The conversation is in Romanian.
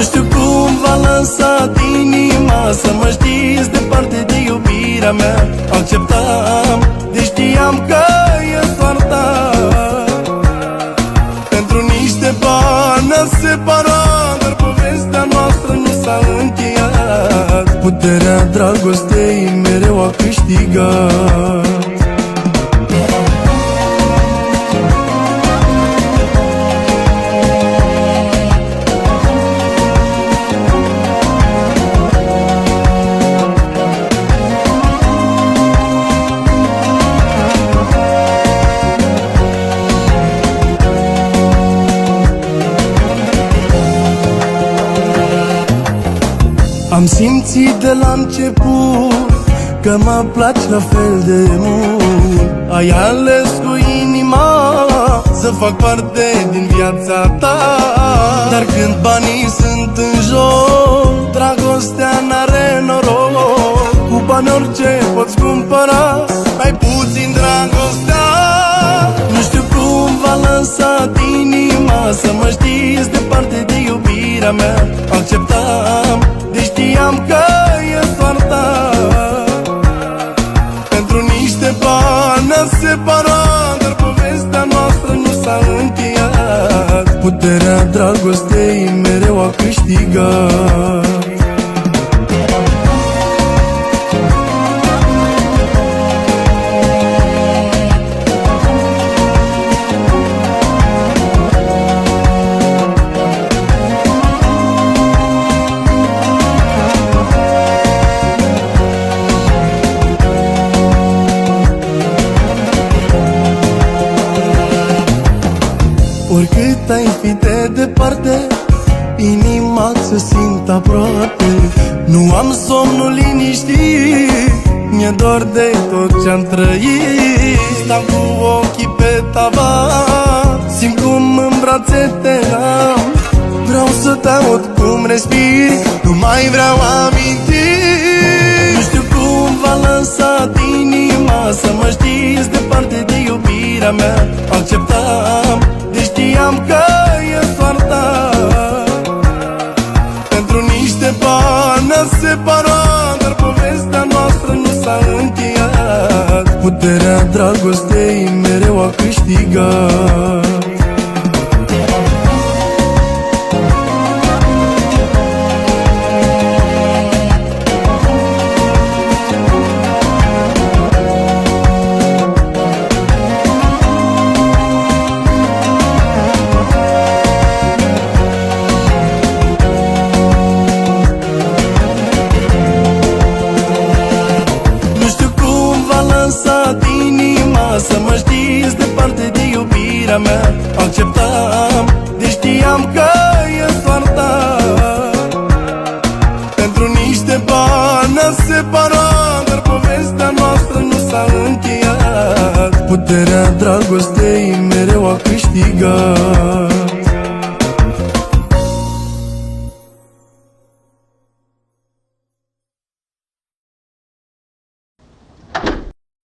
știu cum v-a lăsat inima să mă știți departe de iubirea mea. Acceptam, deși știam că e soarta. Pentru niște bani ne-am separat, dar povestea noastră nu s-a încheiat. Puterea dragostei mereu a câștigat. Am simțit de la început că mă place la fel de mult. Ai ales cu inima să fac parte din viața ta. Dar când banii sunt în joc, dragostea n-are noroc. Cu bani orice poți cumpăra, mai puțin dragostea. Nu știu cum v-a lăsat inima să mă știți departe de iubirea mea. Acceptam, deși știam că e soarta. Pentru niște bani ne-am separat, dar povestea noastră nu s-a încheiat. Puterea dragostei mereu a câștigat. Oricât ai fi de departe, inima se simte aproape. Nu am somnul liniștit, mi-e dor de tot ce-am trăit. Stau cu ochii pe tavan, simt cum în brațe te am. Vreau să te aud cum respiri, nu mai vreau amintiri. Nu știu cum v-a lăsat inima să mă știți departe de iubirea mea. Acceptam, deși știam că e soarta. Pentru niște bani ne-am separat, dar povestea noastră nu s-a încheiat. Puterea dragostei mereu a câștigat. Să mă știți departe de iubirea mea. Acceptam, deși știam că e soarta. Pentru niște bani ne-am separat, dar povestea noastră nu s-a încheiat. Puterea dragostei mereu a câștigat.